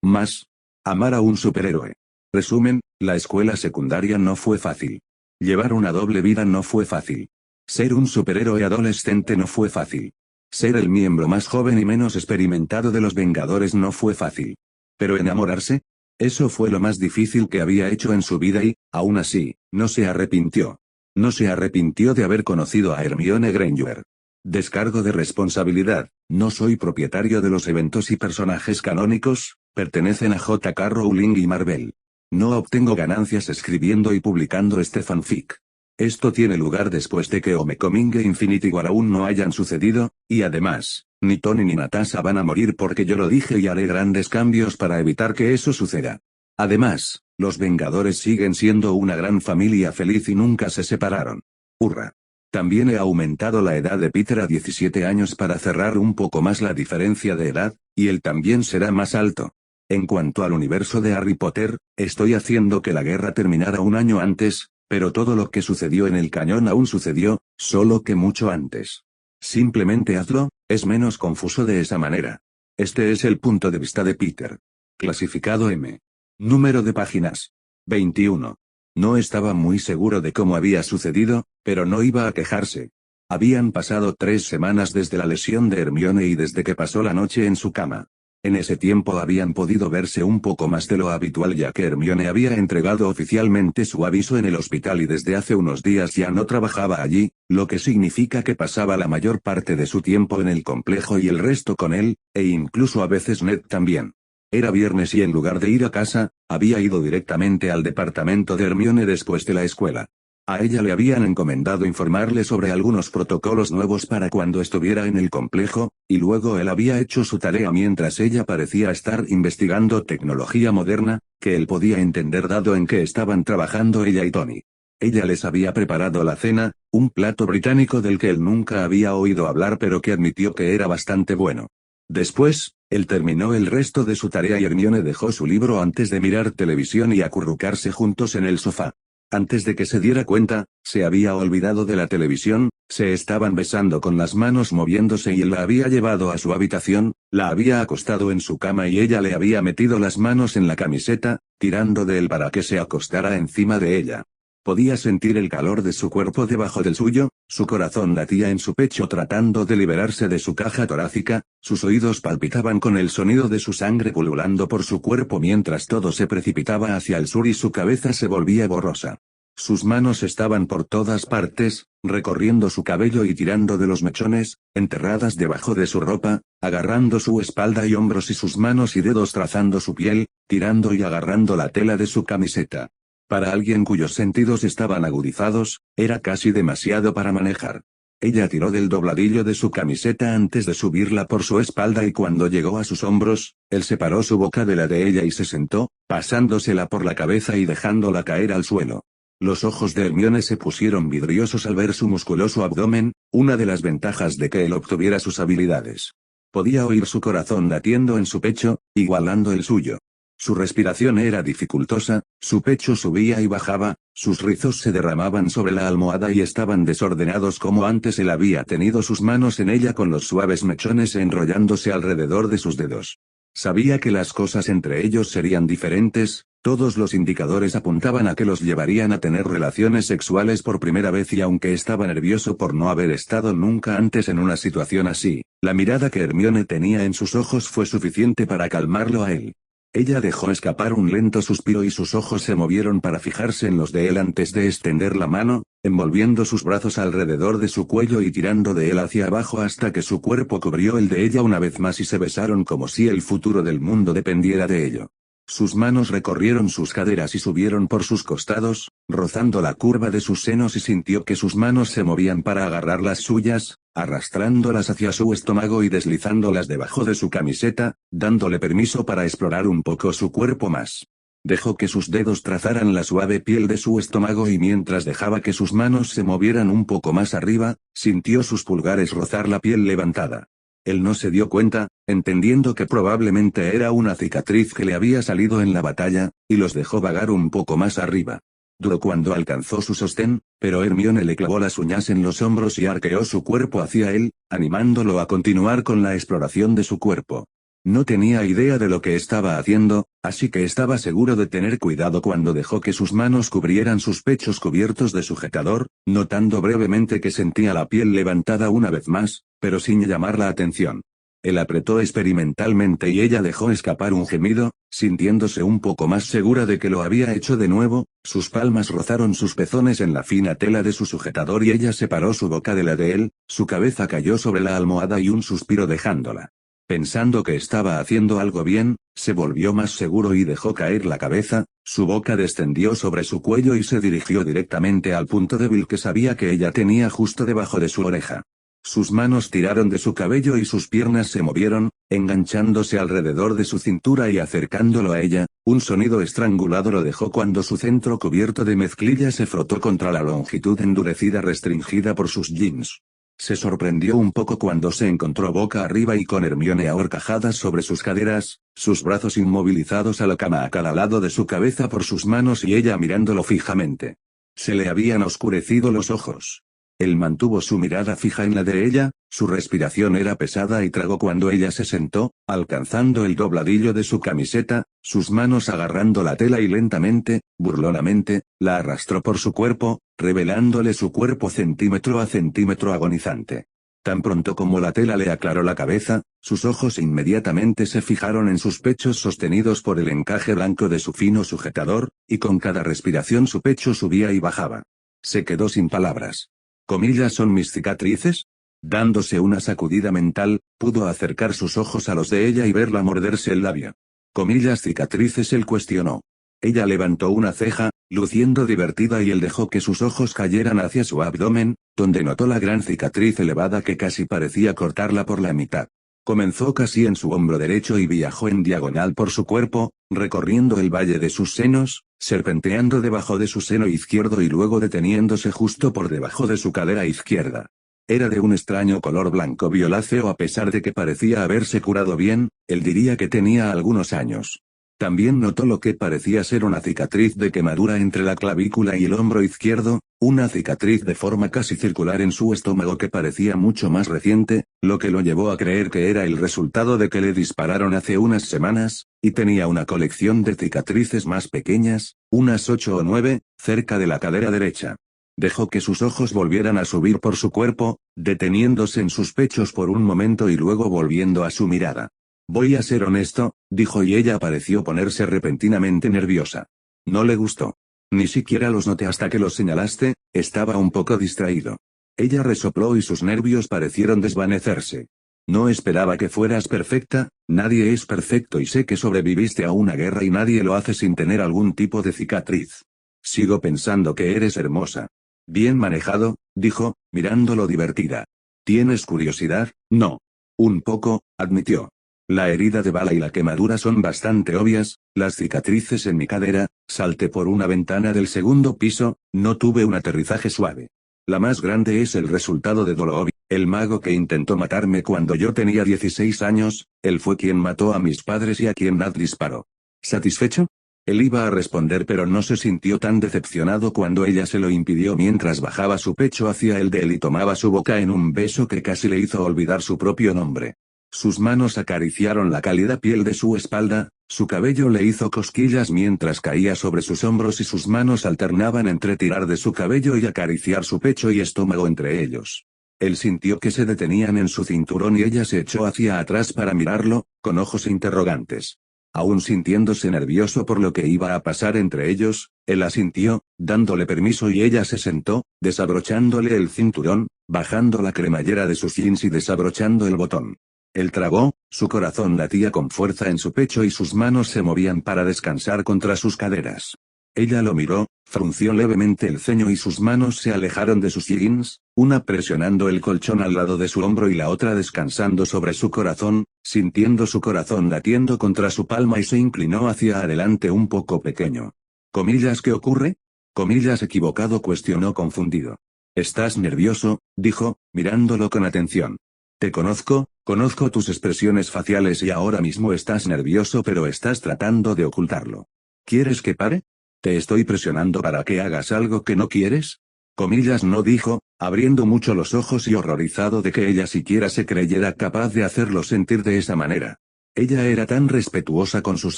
Más. Amar a un superhéroe. Resumen, la escuela secundaria no fue fácil. Llevar una doble vida no fue fácil. Ser un superhéroe adolescente no fue fácil. Ser el miembro más joven y menos experimentado de los Vengadores no fue fácil. Pero enamorarse, eso fue lo más difícil que había hecho en su vida y, aún así, no se arrepintió. No se arrepintió de haber conocido a Hermione Granger. Descargo de responsabilidad, no soy propietario de los eventos y personajes canónicos, pertenecen a J.K. Rowling y Marvel. No obtengo ganancias escribiendo y publicando este fanfic. Esto tiene lugar después de que Homecoming e Infinity War aún no hayan sucedido, y además, ni Tony ni Natasha van a morir porque yo lo dije y haré grandes cambios para evitar que eso suceda. Además, los Vengadores siguen siendo una gran familia feliz y nunca se separaron. ¡Hurra! También he aumentado la edad de Peter a 17 años para cerrar un poco más la diferencia de edad, y él también será más alto. En cuanto al universo de Harry Potter, estoy haciendo que la guerra terminara un año antes, pero todo lo que sucedió en el cañón aún sucedió, solo que mucho antes. Simplemente hazlo, es menos confuso de esa manera. Este es el punto de vista de Peter. Clasificado M. Número de páginas. 21. No estaba muy seguro de cómo había sucedido, pero no iba a quejarse. Habían pasado 3 semanas desde la lesión de Hermione y desde que pasó la noche en su cama. En ese tiempo habían podido verse un poco más de lo habitual ya que Hermione había entregado oficialmente su aviso en el hospital y desde hace unos días ya no trabajaba allí, lo que significa que pasaba la mayor parte de su tiempo en el complejo y el resto con él, e incluso a veces Ned también. Era viernes y en lugar de ir a casa, había ido directamente al departamento de Hermione después de la escuela. A ella le habían encomendado informarle sobre algunos protocolos nuevos para cuando estuviera en el complejo, y luego él había hecho su tarea mientras ella parecía estar investigando tecnología moderna, que él podía entender dado en que estaban trabajando ella y Tony. Ella les había preparado la cena, un plato británico del que él nunca había oído hablar pero que admitió que era bastante bueno. Después, él terminó el resto de su tarea y Hermione dejó su libro antes de mirar televisión y acurrucarse juntos en el sofá. Antes de que se diera cuenta, se había olvidado de la televisión, se estaban besando con las manos moviéndose y él la había llevado a su habitación, la había acostado en su cama y ella le había metido las manos en la camiseta, tirando de él para que se acostara encima de ella. Podía sentir el calor de su cuerpo debajo del suyo, su corazón latía en su pecho tratando de liberarse de su caja torácica, sus oídos palpitaban con el sonido de su sangre pululando por su cuerpo mientras todo se precipitaba hacia el sur y su cabeza se volvía borrosa. Sus manos estaban por todas partes, recorriendo su cabello y tirando de los mechones, enterradas debajo de su ropa, agarrando su espalda y hombros y sus manos y dedos trazando su piel, tirando y agarrando la tela de su camiseta. Para alguien cuyos sentidos estaban agudizados, era casi demasiado para manejar. Ella tiró del dobladillo de su camiseta antes de subirla por su espalda y cuando llegó a sus hombros, él separó su boca de la de ella y se sentó, pasándosela por la cabeza y dejándola caer al suelo. Los ojos de Hermione se pusieron vidriosos al ver su musculoso abdomen, una de las ventajas de que él obtuviera sus habilidades. Podía oír su corazón latiendo en su pecho, igualando el suyo. Su respiración era dificultosa, su pecho subía y bajaba, sus rizos se derramaban sobre la almohada y estaban desordenados como antes él había tenido sus manos en ella con los suaves mechones enrollándose alrededor de sus dedos. Sabía que las cosas entre ellos serían diferentes, todos los indicadores apuntaban a que los llevarían a tener relaciones sexuales por primera vez y aunque estaba nervioso por no haber estado nunca antes en una situación así, la mirada que Hermione tenía en sus ojos fue suficiente para calmarlo a él. Ella dejó escapar un lento suspiro y sus ojos se movieron para fijarse en los de él antes de extender la mano, envolviendo sus brazos alrededor de su cuello y tirando de él hacia abajo hasta que su cuerpo cubrió el de ella una vez más y se besaron como si el futuro del mundo dependiera de ello. Sus manos recorrieron sus caderas y subieron por sus costados, rozando la curva de sus senos y sintió que sus manos se movían para agarrar las suyas, arrastrándolas hacia su estómago y deslizándolas debajo de su camiseta, dándole permiso para explorar un poco su cuerpo más. Dejó que sus dedos trazaran la suave piel de su estómago y mientras dejaba que sus manos se movieran un poco más arriba, sintió sus pulgares rozar la piel levantada. Él no se dio cuenta, entendiendo que probablemente era una cicatriz que le había salido en la batalla, y los dejó vagar un poco más arriba. Dudó cuando alcanzó su sostén, pero Hermione le clavó las uñas en los hombros y arqueó su cuerpo hacia él, animándolo a continuar con la exploración de su cuerpo. No tenía idea de lo que estaba haciendo, así que estaba seguro de tener cuidado cuando dejó que sus manos cubrieran sus pechos cubiertos de sujetador, notando brevemente que sentía la piel levantada una vez más, pero sin llamar la atención. Él apretó experimentalmente y ella dejó escapar un gemido, sintiéndose un poco más segura de que lo había hecho de nuevo. Sus palmas rozaron sus pezones en la fina tela de su sujetador y ella separó su boca de la de él, su cabeza cayó sobre la almohada y un suspiro dejándola. Pensando que estaba haciendo algo bien, se volvió más seguro y dejó caer la cabeza, su boca descendió sobre su cuello y se dirigió directamente al punto débil que sabía que ella tenía justo debajo de su oreja. Sus manos tiraron de su cabello y sus piernas se movieron, enganchándose alrededor de su cintura y acercándolo a ella. Un sonido estrangulado lo dejó cuando su centro cubierto de mezclilla se frotó contra la longitud endurecida restringida por sus jeans. Se sorprendió un poco cuando se encontró boca arriba y con Hermione a horcajadas sobre sus caderas, sus brazos inmovilizados a la cama a cada lado de su cabeza por sus manos y ella mirándolo fijamente. Se le habían oscurecido los ojos. Él mantuvo su mirada fija en la de ella, su respiración era pesada y tragó cuando ella se sentó, alcanzando el dobladillo de su camiseta, sus manos agarrando la tela y lentamente, burlonamente, la arrastró por su cuerpo, revelándole su cuerpo centímetro a centímetro agonizante. Tan pronto como la tela le aclaró la cabeza, sus ojos inmediatamente se fijaron en sus pechos sostenidos por el encaje blanco de su fino sujetador, y con cada respiración su pecho subía y bajaba. Se quedó sin palabras. ¿Comillas son mis cicatrices? Dándose una sacudida mental, pudo acercar sus ojos a los de ella y verla morderse el labio. ¿Comillas cicatrices? Él cuestionó. Ella levantó una ceja, luciendo divertida y él dejó que sus ojos cayeran hacia su abdomen, donde notó la gran cicatriz elevada que casi parecía cortarla por la mitad. Comenzó casi en su hombro derecho y viajó en diagonal por su cuerpo, recorriendo el valle de sus senos, serpenteando debajo de su seno izquierdo y luego deteniéndose justo por debajo de su cadera izquierda. Era de un extraño color blanco violáceo a pesar de que parecía haberse curado bien, él diría que tenía algunos años. También notó lo que parecía ser una cicatriz de quemadura entre la clavícula y el hombro izquierdo, una cicatriz de forma casi circular en su estómago que parecía mucho más reciente, lo que lo llevó a creer que era el resultado de que le dispararon hace unas semanas, y tenía una colección de cicatrices más pequeñas, unas 8 o 9, cerca de la cadera derecha. Dejó que sus ojos volvieran a subir por su cuerpo, deteniéndose en sus pechos por un momento y luego volviendo a su mirada. Voy a ser honesto, dijo y ella pareció ponerse repentinamente nerviosa. No le gustó. Ni siquiera los noté hasta que los señalaste, estaba un poco distraído. Ella resopló y sus nervios parecieron desvanecerse. No esperaba que fueras perfecta, nadie es perfecto y sé que sobreviviste a una guerra y nadie lo hace sin tener algún tipo de cicatriz. Sigo pensando que eres hermosa. Bien manejado, dijo, mirándolo divertida. ¿Tienes curiosidad? No. Un poco, admitió. La herida de bala y la quemadura son bastante obvias, las cicatrices en mi cadera, salté por una ventana del segundo piso, no tuve un aterrizaje suave. La más grande es el resultado de dolor. El mago que intentó matarme cuando yo tenía 16 años, él fue quien mató a mis padres y a quien Nat disparó. ¿Satisfecho? Él iba a responder pero no se sintió tan decepcionado cuando ella se lo impidió mientras bajaba su pecho hacia el de él y tomaba su boca en un beso que casi le hizo olvidar su propio nombre. Sus manos acariciaron la cálida piel de su espalda, su cabello le hizo cosquillas mientras caía sobre sus hombros y sus manos alternaban entre tirar de su cabello y acariciar su pecho y estómago entre ellos. Él sintió que se detenían en su cinturón y ella se echó hacia atrás para mirarlo, con ojos interrogantes. Aún sintiéndose nervioso por lo que iba a pasar entre ellos, él asintió, dándole permiso y ella se sentó, desabrochándole el cinturón, bajando la cremallera de sus jeans y desabrochando el botón. Él tragó, su corazón latía con fuerza en su pecho y sus manos se movían para descansar contra sus caderas. Ella lo miró, frunció levemente el ceño y sus manos se alejaron de sus jeans, una presionando el colchón al lado de su hombro y la otra descansando sobre su corazón, sintiendo su corazón latiendo contra su palma y se inclinó hacia adelante un poco pequeño. ¿Comillas qué ocurre? Comillas equivocado cuestionó confundido. ¿Estás nervioso? Dijo, mirándolo con atención. Te conozco tus expresiones faciales y ahora mismo estás nervioso pero estás tratando de ocultarlo. ¿Quieres que pare? ¿Te estoy presionando para que hagas algo que no quieres? Comillas no dijo, abriendo mucho los ojos y horrorizado de que ella siquiera se creyera capaz de hacerlo sentir de esa manera. Ella era tan respetuosa con sus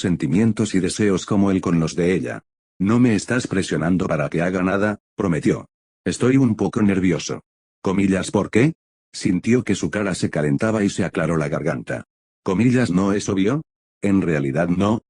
sentimientos y deseos como él con los de ella. No me estás presionando para que haga nada, prometió. Estoy un poco nervioso. Comillas, ¿por qué? Sintió que su cara se calentaba y se aclaró la garganta. Comillas, ¿no es obvio? En realidad no,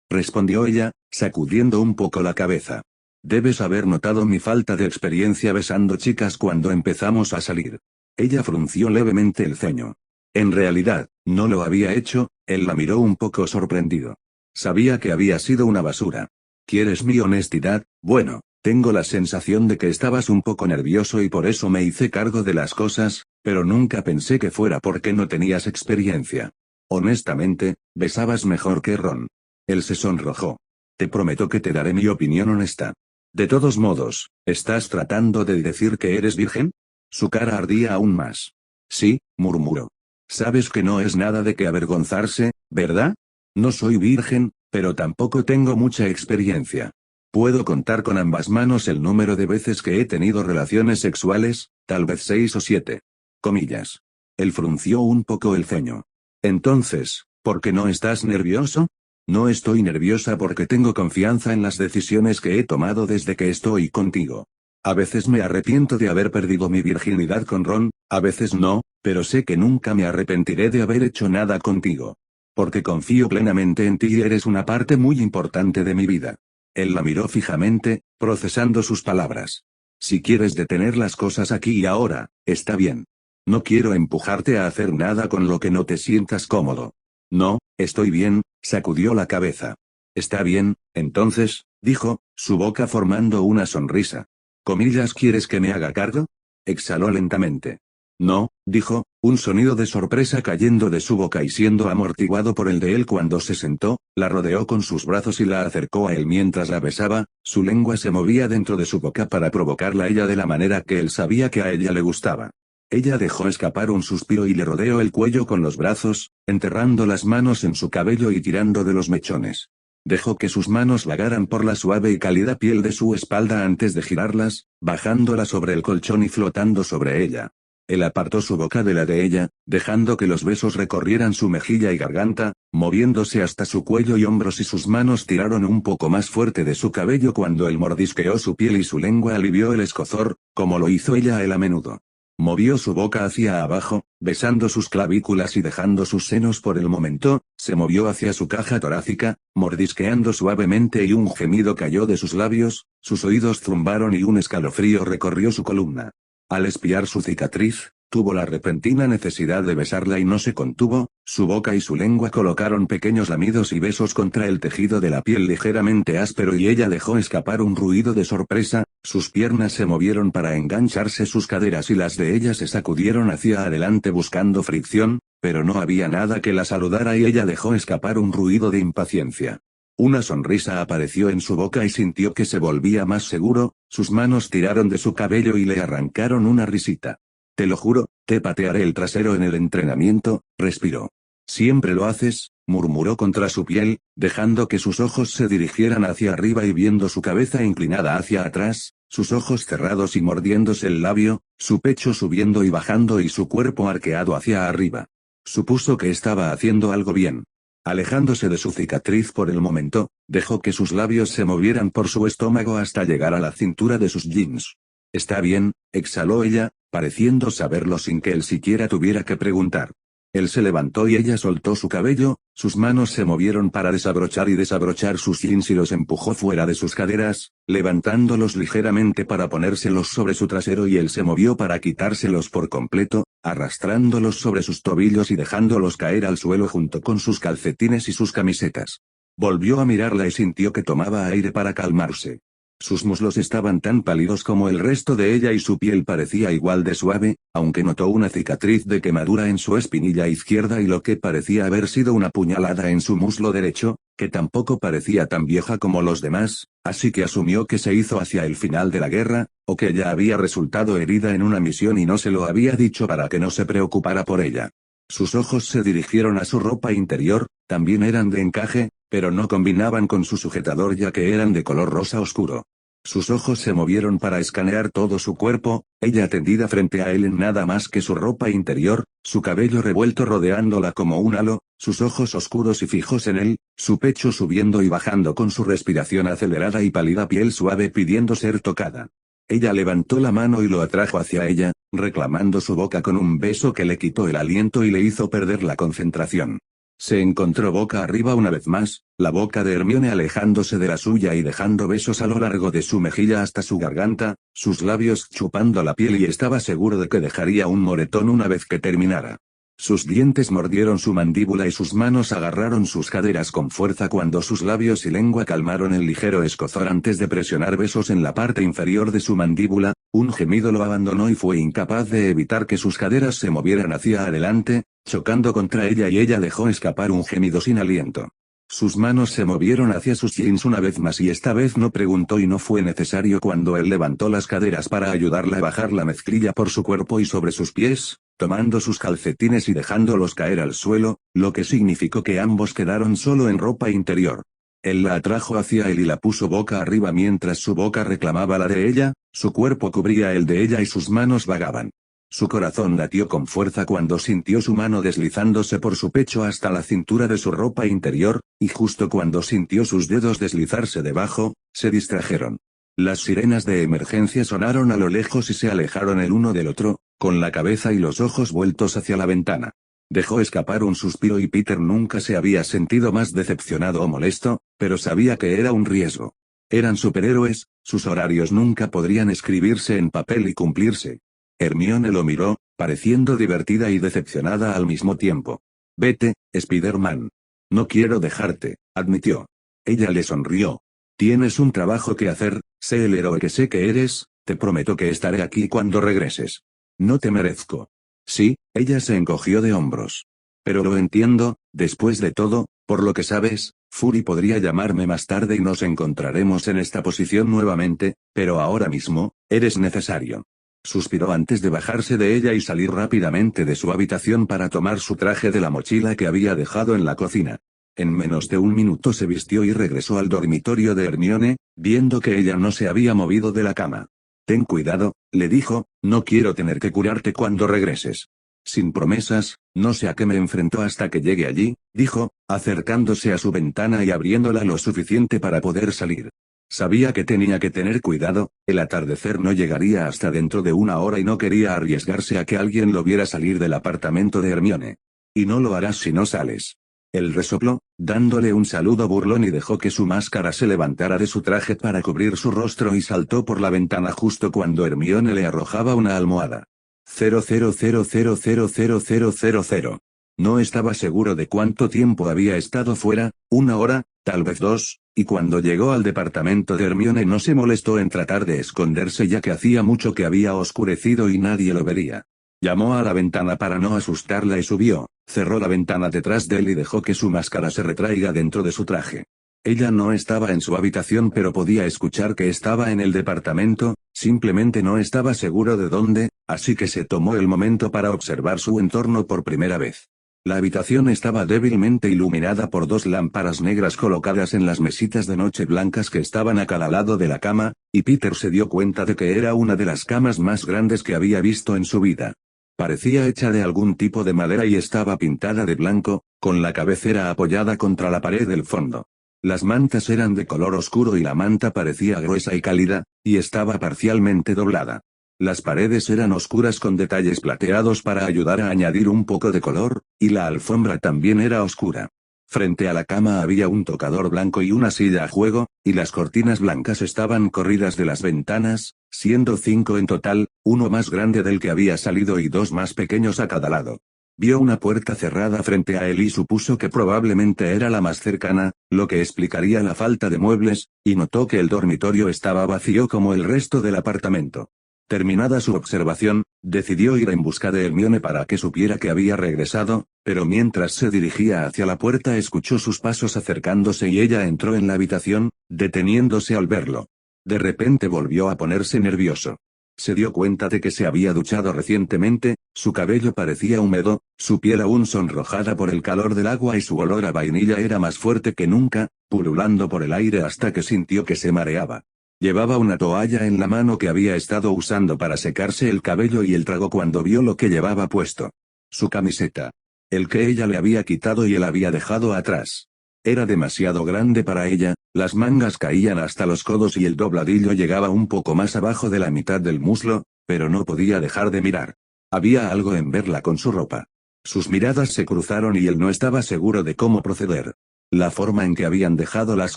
respondió ella, sacudiendo un poco la cabeza. Debes haber notado mi falta de experiencia besando chicas cuando empezamos a salir. Ella frunció levemente el ceño. En realidad, no lo había hecho, él la miró un poco sorprendido. Sabía que había sido una basura. ¿Quieres mi honestidad? Bueno, tengo la sensación de que estabas un poco nervioso y por eso me hice cargo de las cosas, pero nunca pensé que fuera porque no tenías experiencia. Honestamente, besabas mejor que Ron. Él se sonrojó. Te prometo que te daré mi opinión honesta. De todos modos, ¿estás tratando de decir que eres virgen? Su cara ardía aún más. Sí, murmuró. Sabes que no es nada de que avergonzarse, ¿verdad? No soy virgen, pero tampoco tengo mucha experiencia. Puedo contar con ambas manos el número de veces que he tenido relaciones sexuales, tal vez 6 o 7. Comillas. Él frunció un poco el ceño. Entonces, ¿por qué no estás nervioso? No estoy nerviosa porque tengo confianza en las decisiones que he tomado desde que estoy contigo. A veces me arrepiento de haber perdido mi virginidad con Ron, a veces no, pero sé que nunca me arrepentiré de haber hecho nada contigo. Porque confío plenamente en ti y eres una parte muy importante de mi vida. Él la miró fijamente, procesando sus palabras. Si quieres detener las cosas aquí y ahora, está bien. No quiero empujarte a hacer nada con lo que no te sientas cómodo. No, estoy bien, sacudió la cabeza. Está bien, entonces, dijo, su boca formando una sonrisa. Comillas, ¿quieres que me haga cargo? Exhaló lentamente. No, dijo, un sonido de sorpresa cayendo de su boca y siendo amortiguado por el de él cuando se sentó, la rodeó con sus brazos y la acercó a él mientras la besaba, su lengua se movía dentro de su boca para provocarla a ella de la manera que él sabía que a ella le gustaba. Ella dejó escapar un suspiro y le rodeó el cuello con los brazos, enterrando las manos en su cabello y tirando de los mechones. Dejó que sus manos vagaran por la suave y cálida piel de su espalda antes de girarlas, bajándola sobre el colchón y flotando sobre ella. Él apartó su boca de la de ella, dejando que los besos recorrieran su mejilla y garganta, moviéndose hasta su cuello y hombros y sus manos tiraron un poco más fuerte de su cabello cuando él mordisqueó su piel y su lengua alivió el escozor, como lo hizo ella a él a menudo. Movió su boca hacia abajo, besando sus clavículas y dejando sus senos por el momento, se movió hacia su caja torácica, mordisqueando suavemente y un gemido cayó de sus labios, sus oídos zumbaron y un escalofrío recorrió su columna. Al espiar su cicatriz, tuvo la repentina necesidad de besarla y no se contuvo, su boca y su lengua colocaron pequeños lamidos y besos contra el tejido de la piel ligeramente áspero y ella dejó escapar un ruido de sorpresa, sus piernas se movieron para engancharse sus caderas y las de ella se sacudieron hacia adelante buscando fricción, pero no había nada que la saludara y ella dejó escapar un ruido de impaciencia. Una sonrisa apareció en su boca y sintió que se volvía más seguro, sus manos tiraron de su cabello y le arrancaron una risita. Te lo juro, te patearé el trasero en el entrenamiento, respiró. Siempre lo haces, murmuró contra su piel, dejando que sus ojos se dirigieran hacia arriba y viendo su cabeza inclinada hacia atrás, sus ojos cerrados y mordiéndose el labio, su pecho subiendo y bajando y su cuerpo arqueado hacia arriba. Supuso que estaba haciendo algo bien. Alejándose de su cicatriz por el momento, dejó que sus labios se movieran por su estómago hasta llegar a la cintura de sus jeans. Está bien, exhaló ella, pareciendo saberlo sin que él siquiera tuviera que preguntar. Él se levantó y ella soltó su cabello, sus manos se movieron para desabrochar y desabrochar sus jeans y los empujó fuera de sus caderas, levantándolos ligeramente para ponérselos sobre su trasero y él se movió para quitárselos por completo, arrastrándolos sobre sus tobillos y dejándolos caer al suelo junto con sus calcetines y sus camisetas. Volvió a mirarla y sintió que tomaba aire para calmarse. Sus muslos estaban tan pálidos como el resto de ella y su piel parecía igual de suave, aunque notó una cicatriz de quemadura en su espinilla izquierda y lo que parecía haber sido una puñalada en su muslo derecho, que tampoco parecía tan vieja como los demás, así que asumió que se hizo hacia el final de la guerra, o que ella había resultado herida en una misión y no se lo había dicho para que no se preocupara por ella. Sus ojos se dirigieron a su ropa interior, también eran de encaje, pero no combinaban con su sujetador ya que eran de color rosa oscuro. Sus ojos se movieron para escanear todo su cuerpo, ella tendida frente a él en nada más que su ropa interior, su cabello revuelto rodeándola como un halo, sus ojos oscuros y fijos en él, su pecho subiendo y bajando con su respiración acelerada y pálida piel suave pidiendo ser tocada. Ella levantó la mano y lo atrajo hacia ella, reclamando su boca con un beso que le quitó el aliento y le hizo perder la concentración. Se encontró boca arriba una vez más, la boca de Hermione alejándose de la suya y dejando besos a lo largo de su mejilla hasta su garganta, sus labios chupando la piel y estaba seguro de que dejaría un moretón una vez que terminara. Sus dientes mordieron su mandíbula y sus manos agarraron sus caderas con fuerza cuando sus labios y lengua calmaron el ligero escozor antes de presionar besos en la parte inferior de su mandíbula, un gemido lo abandonó y fue incapaz de evitar que sus caderas se movieran hacia adelante, chocando contra ella y ella dejó escapar un gemido sin aliento. Sus manos se movieron hacia sus jeans una vez más y esta vez no preguntó y no fue necesario cuando él levantó las caderas para ayudarla a bajar la mezclilla por su cuerpo y sobre sus pies, tomando sus calcetines y dejándolos caer al suelo, lo que significó que ambos quedaron solo en ropa interior. Él la atrajo hacia él y la puso boca arriba mientras su boca reclamaba la de ella, su cuerpo cubría el de ella y sus manos vagaban. Su corazón latió con fuerza cuando sintió su mano deslizándose por su pecho hasta la cintura de su ropa interior, y justo cuando sintió sus dedos deslizarse debajo, se distrajeron. Las sirenas de emergencia sonaron a lo lejos y se alejaron el uno del otro, con la cabeza y los ojos vueltos hacia la ventana. Dejó escapar un suspiro y Peter nunca se había sentido más decepcionado o molesto, pero sabía que era un riesgo. Eran superhéroes, sus horarios nunca podrían escribirse en papel y cumplirse. Hermione lo miró, pareciendo divertida y decepcionada al mismo tiempo. Vete, Spider-Man. No quiero dejarte, admitió. Ella le sonrió. Tienes un trabajo que hacer, sé el héroe que sé que eres, te prometo que estaré aquí cuando regreses. No te merezco. Sí, ella se encogió de hombros. Pero lo entiendo, después de todo, por lo que sabes, Fury podría llamarme más tarde y nos encontraremos en esta posición nuevamente, pero ahora mismo, eres necesario. Suspiró antes de bajarse de ella y salir rápidamente de su habitación para tomar su traje de la mochila que había dejado en la cocina. En menos de un minuto se vistió y regresó al dormitorio de Hermione, viendo que ella no se había movido de la cama. Ten cuidado, le dijo, no quiero tener que curarte cuando regreses. Sin promesas, no sé a qué me enfrentó hasta que llegue allí, dijo, acercándose a su ventana y abriéndola lo suficiente para poder salir. Sabía que tenía que tener cuidado, el atardecer no llegaría hasta dentro de una hora y no quería arriesgarse a que alguien lo viera salir del apartamento de Hermione. Y no lo harás si no sales. Él resopló, dándole un saludo burlón y dejó que su máscara se levantara de su traje para cubrir su rostro y saltó por la ventana justo cuando Hermione le arrojaba una almohada. 00000000. No estaba seguro de cuánto tiempo había estado fuera, una hora, tal vez dos, y cuando llegó al departamento de Hermione no se molestó en tratar de esconderse ya que hacía mucho que había oscurecido y nadie lo vería. Llamó a la ventana para no asustarla y subió, cerró la ventana detrás de él y dejó que su máscara se retraiga dentro de su traje. Ella no estaba en su habitación pero podía escuchar que estaba en el departamento, simplemente no estaba seguro de dónde, así que se tomó el momento para observar su entorno por primera vez. La habitación estaba débilmente iluminada por dos lámparas negras colocadas en las mesitas de noche blancas que estaban a cada lado de la cama, y Peter se dio cuenta de que era una de las camas más grandes que había visto en su vida. Parecía hecha de algún tipo de madera y estaba pintada de blanco, con la cabecera apoyada contra la pared del fondo. Las mantas eran de color oscuro y la manta parecía gruesa y cálida, y estaba parcialmente doblada. Las paredes eran oscuras con detalles plateados para ayudar a añadir un poco de color, y la alfombra también era oscura. Frente a la cama había un tocador blanco y una silla a juego, y las cortinas blancas estaban corridas de las ventanas, siendo 5 en total, uno más grande del que había salido y dos más pequeños a cada lado. Vio una puerta cerrada frente a él y supuso que probablemente era la más cercana, lo que explicaría la falta de muebles, y notó que el dormitorio estaba vacío como el resto del apartamento. Terminada su observación, decidió ir en busca de Hermione para que supiera que había regresado, pero mientras se dirigía hacia la puerta escuchó sus pasos acercándose y ella entró en la habitación, deteniéndose al verlo. De repente volvió a ponerse nervioso. Se dio cuenta de que se había duchado recientemente, su cabello parecía húmedo, su piel aún sonrojada por el calor del agua y su olor a vainilla era más fuerte que nunca, pululando por el aire hasta que sintió que se mareaba. Llevaba una toalla en la mano que había estado usando para secarse el cabello y el trago cuando vio lo que llevaba puesto. Su camiseta. El que ella le había quitado y él había dejado atrás. Era demasiado grande para ella, las mangas caían hasta los codos y el dobladillo llegaba un poco más abajo de la mitad del muslo, pero no podía dejar de mirar. Había algo en verla con su ropa. Sus miradas se cruzaron y él no estaba seguro de cómo proceder. La forma en que habían dejado las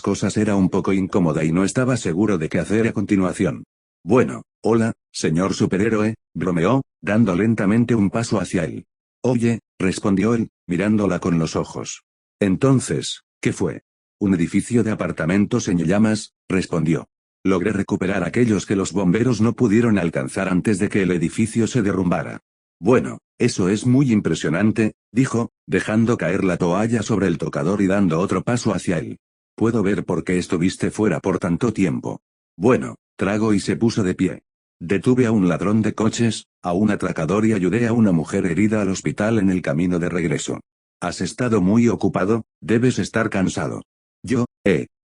cosas era un poco incómoda y no estaba seguro de qué hacer a continuación. Bueno, hola, señor superhéroe, bromeó, dando lentamente un paso hacia él. Oye, respondió él, mirándola con los ojos. Entonces, ¿qué fue? Un edificio de apartamentos en llamas, respondió. Logré recuperar aquellos que los bomberos no pudieron alcanzar antes de que el edificio se derrumbara. Bueno, eso es muy impresionante, dijo, dejando caer la toalla sobre el tocador y dando otro paso hacia él. Puedo ver por qué estuviste fuera por tanto tiempo. Bueno, trago y se puso de pie. Detuve a un ladrón de coches, a un atracador y ayudé a una mujer herida al hospital en el camino de regreso. Has estado muy ocupado, debes estar cansado. Yo,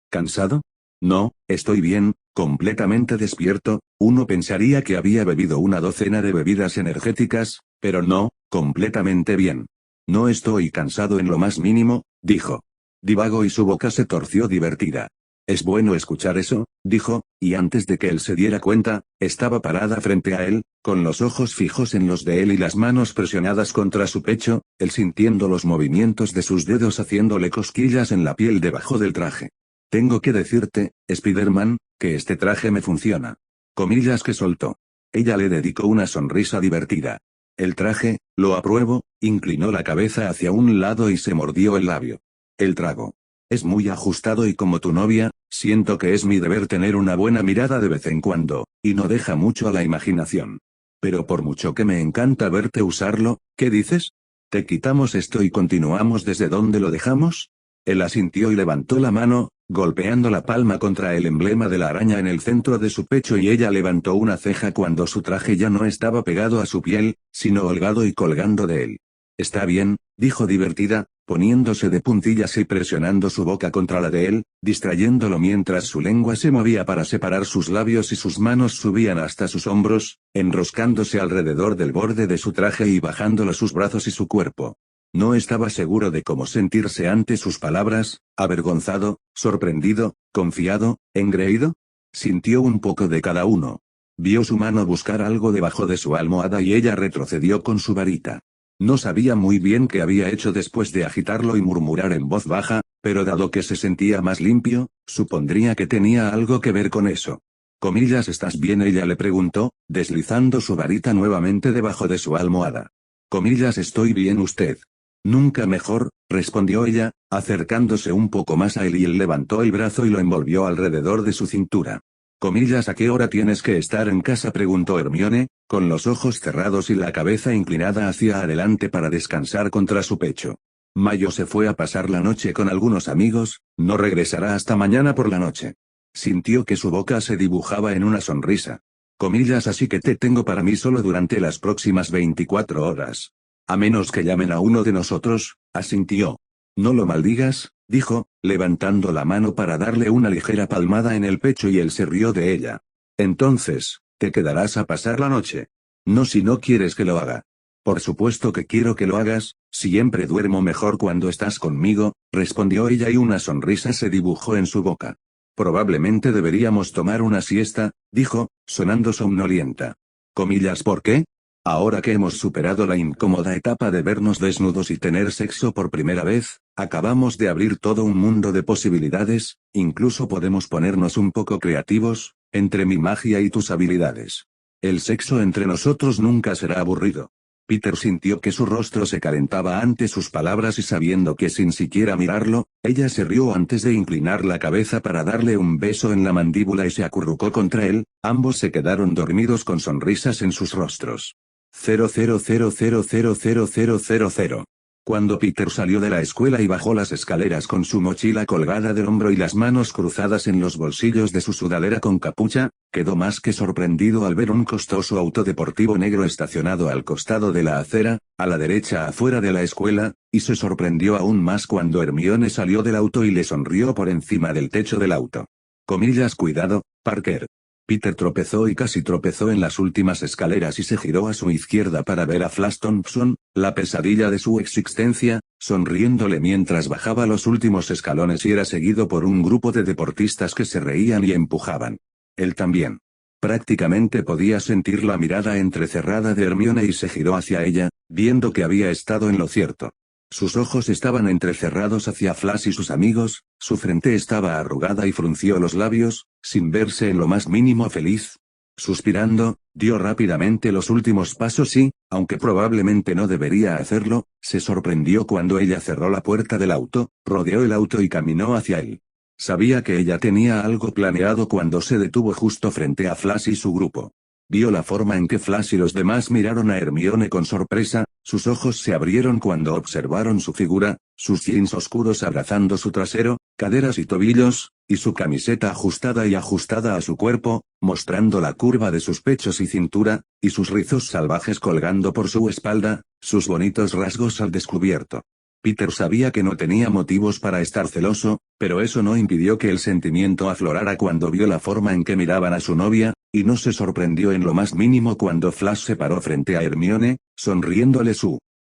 ¿cansado? No, estoy bien, completamente despierto. Uno pensaría que había bebido una docena de bebidas energéticas, pero no, completamente bien. No estoy cansado en lo más mínimo, dijo. Divagó y su boca se torció divertida. Es bueno escuchar eso, dijo, y antes de que él se diera cuenta, estaba parada frente a él, con los ojos fijos en los de él y las manos presionadas contra su pecho, él sintiendo los movimientos de sus dedos haciéndole cosquillas en la piel debajo del traje. Tengo que decirte, Spider-Man, que este traje me funciona. Comillas que soltó. Ella le dedicó una sonrisa divertida. El traje, lo apruebo, inclinó la cabeza hacia un lado y se mordió el labio. El trago. Es muy ajustado y como tu novia, siento que es mi deber tener una buena mirada de vez en cuando, y no deja mucho a la imaginación. Pero por mucho que me encanta verte usarlo, ¿qué dices? ¿Te quitamos esto y continuamos desde donde lo dejamos? Él asintió y levantó la mano, golpeando la palma contra el emblema de la araña en el centro de su pecho y ella levantó una ceja cuando su traje ya no estaba pegado a su piel, sino holgado y colgando de él. Está bien, dijo divertida, poniéndose de puntillas y presionando su boca contra la de él, distrayéndolo mientras su lengua se movía para separar sus labios y sus manos subían hasta sus hombros, enroscándose alrededor del borde de su traje y bajándolo sus brazos y su cuerpo. No estaba seguro de cómo sentirse ante sus palabras, avergonzado, sorprendido, confiado, engreído. Sintió un poco de cada uno. Vio su mano buscar algo debajo de su almohada y ella retrocedió con su varita. No sabía muy bien qué había hecho después de agitarlo y murmurar en voz baja, pero dado que se sentía más limpio, supondría que tenía algo que ver con eso. Comillas, ¿estás bien? Ella le preguntó, deslizando su varita nuevamente debajo de su almohada. Comillas, estoy bien. ¿Usted? Nunca mejor, respondió ella, acercándose un poco más a él y él levantó el brazo y lo envolvió alrededor de su cintura. Comillas, ¿a qué hora tienes que estar en casa? Preguntó Hermione, con los ojos cerrados y la cabeza inclinada hacia adelante para descansar contra su pecho. Mayo se fue a pasar la noche con algunos amigos, no regresará hasta mañana por la noche. Sintió que su boca se dibujaba en una sonrisa. Comillas, así que te tengo para mí solo durante las próximas 24 horas. A menos que llamen a uno de nosotros, asintió. No lo maldigas, dijo, levantando la mano para darle una ligera palmada en el pecho y él se rió de ella. Entonces, ¿te quedarás a pasar la noche? No si no quieres que lo haga. Por supuesto que quiero que lo hagas, siempre duermo mejor cuando estás conmigo, respondió ella y una sonrisa se dibujó en su boca. Probablemente deberíamos tomar una siesta, dijo, sonando somnolienta. Comillas, ¿por qué? Ahora que hemos superado la incómoda etapa de vernos desnudos y tener sexo por primera vez, acabamos de abrir todo un mundo de posibilidades, incluso podemos ponernos un poco creativos, entre mi magia y tus habilidades. El sexo entre nosotros nunca será aburrido. Peter sintió que su rostro se calentaba ante sus palabras y sabiendo que sin siquiera mirarlo, ella se rió antes de inclinar la cabeza para darle un beso en la mandíbula y se acurrucó contra él, ambos se quedaron dormidos con sonrisas en sus rostros. 00000000. Cuando Peter salió de la escuela y bajó las escaleras con su mochila colgada del hombro y las manos cruzadas en los bolsillos de su sudadera con capucha, quedó más que sorprendido al ver un costoso auto deportivo negro estacionado al costado de la acera, a la derecha afuera de la escuela, y se sorprendió aún más cuando Hermione salió del auto y le sonrió por encima del techo del auto. Comillas, cuidado, Parker. Peter tropezó y casi tropezó en las últimas escaleras y se giró a su izquierda para ver a Flash Thompson, la pesadilla de su existencia, sonriéndole mientras bajaba los últimos escalones y era seguido por un grupo de deportistas que se reían y empujaban. Él también. Prácticamente podía sentir la mirada entrecerrada de Hermione y se giró hacia ella, viendo que había estado en lo cierto. Sus ojos estaban entrecerrados hacia Flash y sus amigos, su frente estaba arrugada y frunció los labios, sin verse en lo más mínimo feliz. Suspirando, dio rápidamente los últimos pasos y, aunque probablemente no debería hacerlo, se sorprendió cuando ella cerró la puerta del auto, rodeó el auto y caminó hacia él. Sabía que ella tenía algo planeado cuando se detuvo justo frente a Flash y su grupo. Vio la forma en que Flash y los demás miraron a Hermione con sorpresa, sus ojos se abrieron cuando observaron su figura, sus jeans oscuros abrazando su trasero, caderas y tobillos, y su camiseta ajustada y ajustada a su cuerpo, mostrando la curva de sus pechos y cintura, y sus rizos salvajes colgando por su espalda, sus bonitos rasgos al descubierto. Peter sabía que no tenía motivos para estar celoso, pero eso no impidió que el sentimiento aflorara cuando vio la forma en que miraban a su novia, y no se sorprendió en lo más mínimo cuando Flash se paró frente a Hermione, sonriéndole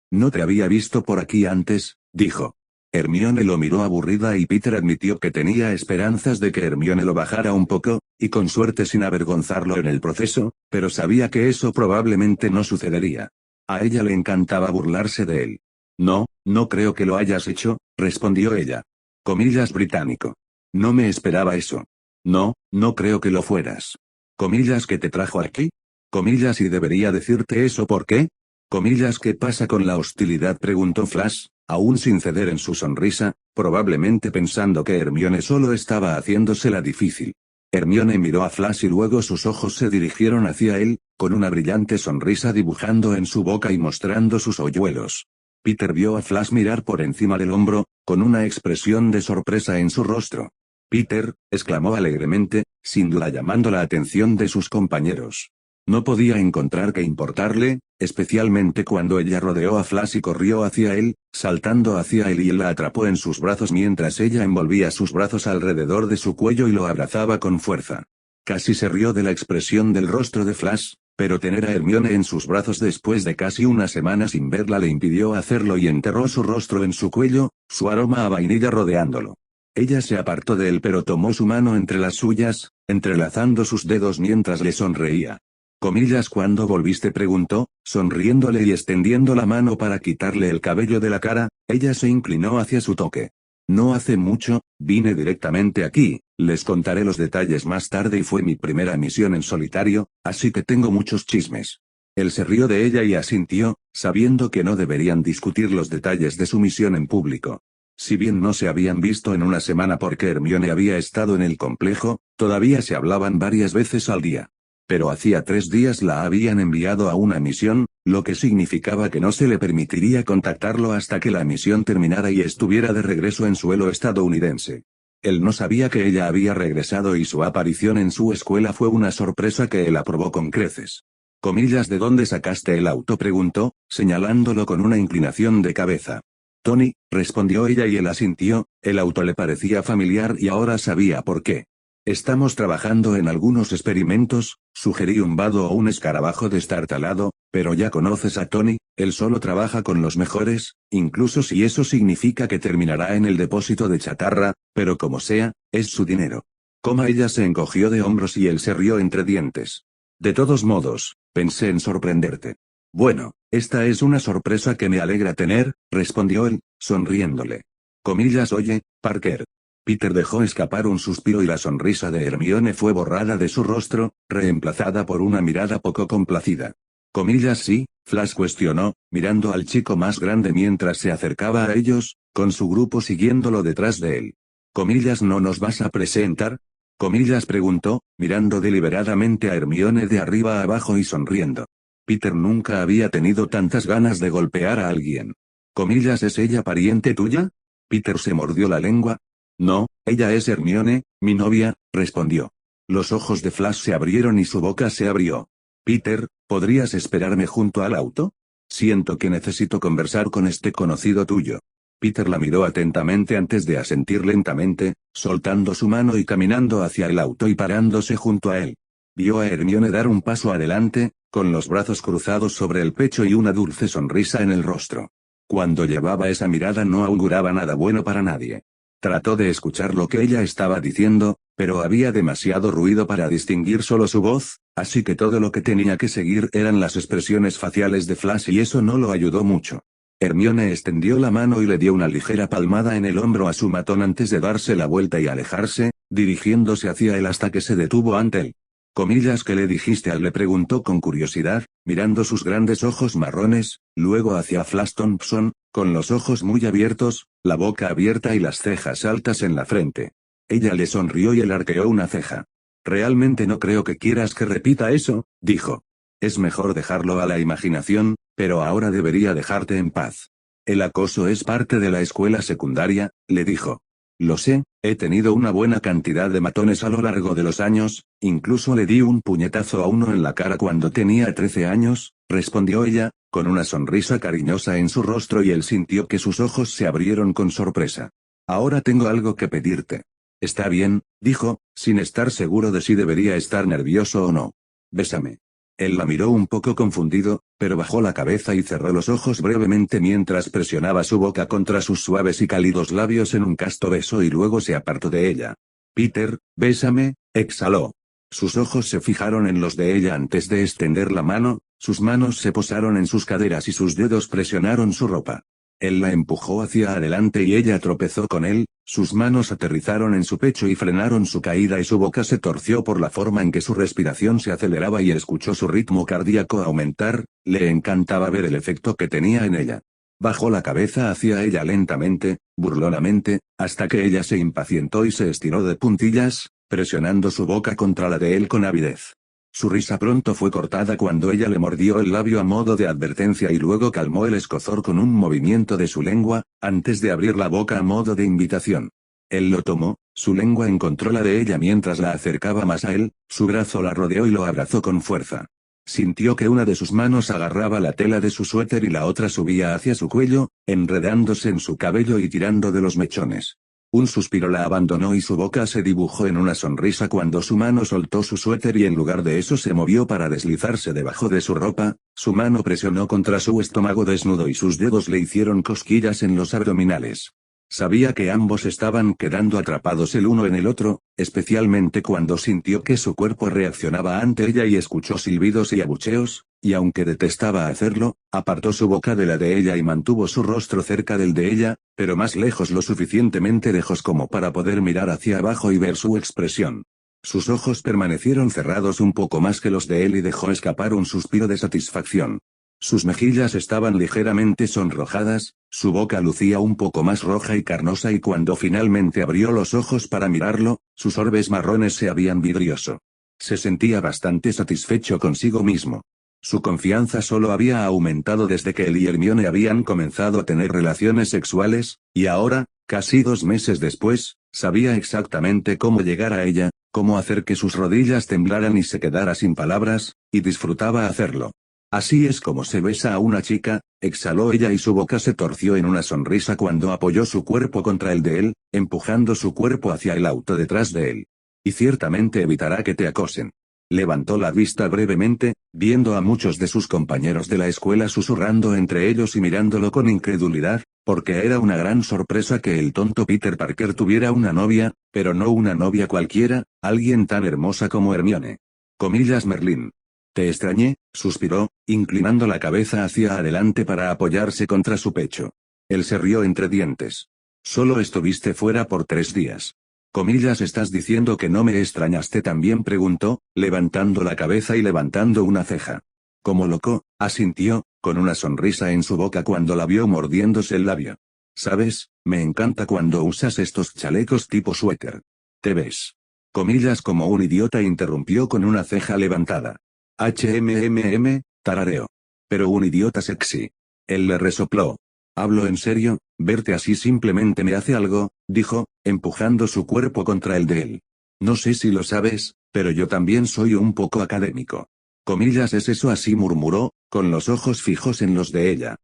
No te había visto por aquí antes, dijo. Hermione lo miró aburrida y Peter admitió que tenía esperanzas de que Hermione lo bajara un poco, y con suerte sin avergonzarlo en el proceso, pero sabía que eso probablemente no sucedería. A ella le encantaba burlarse de él. No, no creo que lo hayas hecho, respondió ella. Comillas británico. No me esperaba eso. No, no creo que lo fueras. Comillas que te trajo aquí. Comillas y debería decirte eso ¿por qué? Comillas ¿qué pasa con la hostilidad? Preguntó Flash, aún sin ceder en su sonrisa, probablemente pensando que Hermione solo estaba haciéndosela difícil. Hermione miró a Flash y luego sus ojos se dirigieron hacia él, con una brillante sonrisa dibujando en su boca y mostrando sus hoyuelos. Peter vio a Flash mirar por encima del hombro, con una expresión de sorpresa en su rostro. Peter, exclamó alegremente, sin duda llamando la atención de sus compañeros. No podía encontrar qué importarle, especialmente cuando ella rodeó a Flash y corrió hacia él, saltando hacia él y él la atrapó en sus brazos mientras ella envolvía sus brazos alrededor de su cuello y lo abrazaba con fuerza. Casi se rió de la expresión del rostro de Flash, pero tener a Hermione en sus brazos después de casi una semana sin verla le impidió hacerlo y enterró su rostro en su cuello, su aroma a vainilla rodeándolo. Ella se apartó de él pero tomó su mano entre las suyas, entrelazando sus dedos mientras le sonreía. Comillas ¿cuándo volviste? Preguntó, sonriéndole y extendiendo la mano para quitarle el cabello de la cara, ella se inclinó hacia su toque. No hace mucho, vine directamente aquí, les contaré los detalles más tarde y fue mi primera misión en solitario, así que tengo muchos chismes. Él se rió de ella y asintió, sabiendo que no deberían discutir los detalles de su misión en público. Si bien no se habían visto en una semana porque Hermione había estado en el complejo, todavía se hablaban varias veces al día. Pero hacía 3 días la habían enviado a una misión, lo que significaba que no se le permitiría contactarlo hasta que la misión terminara y estuviera de regreso en suelo estadounidense. Él no sabía que ella había regresado y su aparición en su escuela fue una sorpresa que él aprobó con creces. Comillas ¿de dónde sacaste el auto? Preguntó, señalándolo con una inclinación de cabeza. Tony, respondió ella y él asintió, el auto le parecía familiar y ahora sabía por qué. Estamos trabajando en algunos experimentos, sugerí un vado o un escarabajo destartalado, pero ya conoces a Tony, él solo trabaja con los mejores, incluso si eso significa que terminará en el depósito de chatarra, pero como sea, es su dinero. Ella se encogió de hombros y él se rió entre dientes. De todos modos, pensé en sorprenderte. Bueno, esta es una sorpresa que me alegra tener, respondió él, sonriéndole. Comillas oye, Parker. Peter dejó escapar un suspiro y la sonrisa de Hermione fue borrada de su rostro, reemplazada por una mirada poco complacida. Comillas sí, Flash cuestionó, mirando al chico más grande mientras se acercaba a ellos, con su grupo siguiéndolo detrás de él. Comillas ¿no nos vas a presentar? Comillas preguntó, mirando deliberadamente a Hermione de arriba a abajo y sonriendo. Peter nunca había tenido tantas ganas de golpear a alguien. Comillas ¿es ella pariente tuya? Peter se mordió la lengua. No, ella es Hermione, mi novia, respondió. Los ojos de Flash se abrieron y su boca se abrió. Peter, ¿podrías esperarme junto al auto? Siento que necesito conversar con este conocido tuyo. Peter la miró atentamente antes de asentir lentamente, soltando su mano y caminando hacia el auto y parándose junto a él. Vio a Hermione dar un paso adelante, con los brazos cruzados sobre el pecho y una dulce sonrisa en el rostro. Cuando llevaba esa mirada no auguraba nada bueno para nadie. Trató de escuchar lo que ella estaba diciendo, pero había demasiado ruido para distinguir solo su voz, así que todo lo que tenía que seguir eran las expresiones faciales de Flash y eso no lo ayudó mucho. Hermione extendió la mano y le dio una ligera palmada en el hombro a su matón antes de darse la vuelta y alejarse, dirigiéndose hacia él hasta que se detuvo ante él. Comillas, ¿qué le dijiste a él?, le preguntó con curiosidad, mirando sus grandes ojos marrones, luego hacia Flash Thompson, con los ojos muy abiertos, la boca abierta y las cejas altas en la frente. Ella le sonrió y él arqueó una ceja. Realmente no creo que quieras que repita eso, dijo. Es mejor dejarlo a la imaginación, pero ahora debería dejarte en paz. El acoso es parte de la escuela secundaria, le dijo. Lo sé, he tenido una buena cantidad de matones a lo largo de los años, incluso le di un puñetazo a uno en la cara cuando tenía 13 años, respondió ella, con una sonrisa cariñosa en su rostro y él sintió que sus ojos se abrieron con sorpresa. Ahora tengo algo que pedirte. Está bien, dijo, sin estar seguro de si debería estar nervioso o no. Bésame. Él la miró un poco confundido, pero bajó la cabeza y cerró los ojos brevemente mientras presionaba su boca contra sus suaves y cálidos labios en un casto beso y luego se apartó de ella. Peter, bésame, exhaló. Sus ojos se fijaron en los de ella antes de extender la mano, sus manos se posaron en sus caderas y sus dedos presionaron su ropa. Él la empujó hacia adelante y ella tropezó con él, sus manos aterrizaron en su pecho y frenaron su caída y su boca se torció por la forma en que su respiración se aceleraba y escuchó su ritmo cardíaco aumentar, le encantaba ver el efecto que tenía en ella. Bajó la cabeza hacia ella lentamente, burlonamente, hasta que ella se impacientó y se estiró de puntillas, presionando su boca contra la de él con avidez. Su risa pronto fue cortada cuando ella le mordió el labio a modo de advertencia y luego calmó el escozor con un movimiento de su lengua, antes de abrir la boca a modo de invitación. Él lo tomó, su lengua encontró la de ella mientras la acercaba más a él, su brazo la rodeó y lo abrazó con fuerza. Sintió que una de sus manos agarraba la tela de su suéter y la otra subía hacia su cuello, enredándose en su cabello y tirando de los mechones. Un suspiro la abandonó y su boca se dibujó en una sonrisa cuando su mano soltó su suéter y en lugar de eso se movió para deslizarse debajo de su ropa, su mano presionó contra su estómago desnudo y sus dedos le hicieron cosquillas en los abdominales. Sabía que ambos estaban quedando atrapados el uno en el otro, especialmente cuando sintió que su cuerpo reaccionaba ante ella y escuchó silbidos y abucheos, y aunque detestaba hacerlo, apartó su boca de la de ella y mantuvo su rostro cerca del de ella, pero más lejos, lo suficientemente lejos como para poder mirar hacia abajo y ver su expresión. Sus ojos permanecieron cerrados un poco más que los de él y dejó escapar un suspiro de satisfacción. Sus mejillas estaban ligeramente sonrojadas, su boca lucía un poco más roja y carnosa y cuando finalmente abrió los ojos para mirarlo, sus orbes marrones se habían vidrioso. Se sentía bastante satisfecho consigo mismo. Su confianza solo había aumentado desde que él y Hermione habían comenzado a tener relaciones sexuales, y ahora, casi 2 meses después, sabía exactamente cómo llegar a ella, cómo hacer que sus rodillas temblaran y se quedara sin palabras, y disfrutaba hacerlo. Así es como se besa a una chica, exhaló ella y su boca se torció en una sonrisa cuando apoyó su cuerpo contra el de él, empujando su cuerpo hacia el auto detrás de él. Y ciertamente evitará que te acosen. Levantó la vista brevemente, viendo a muchos de sus compañeros de la escuela susurrando entre ellos y mirándolo con incredulidad, porque era una gran sorpresa que el tonto Peter Parker tuviera una novia, pero no una novia cualquiera, alguien tan hermosa como Hermione. Comillas Merlín. Te extrañé, suspiró, inclinando la cabeza hacia adelante para apoyarse contra su pecho. Él se rió entre dientes. Solo estuviste fuera por 3 días. Comillas, ¿estás diciendo que no me extrañaste también?, preguntó, levantando la cabeza y levantando una ceja. Como loco, asintió, con una sonrisa en su boca cuando la vio mordiéndose el labio. ¿Sabes? Me encanta cuando usas estos chalecos tipo suéter. ¿Te ves? Comillas, como un idiota, interrumpió con una ceja levantada. Tarareó. Pero un idiota sexy. Él le resopló. Hablo en serio, verte así simplemente me hace algo, dijo, empujando su cuerpo contra el de él. No sé si lo sabes, pero yo también soy un poco académico. Comillas, ¿es eso así?, murmuró, con los ojos fijos en los de ella.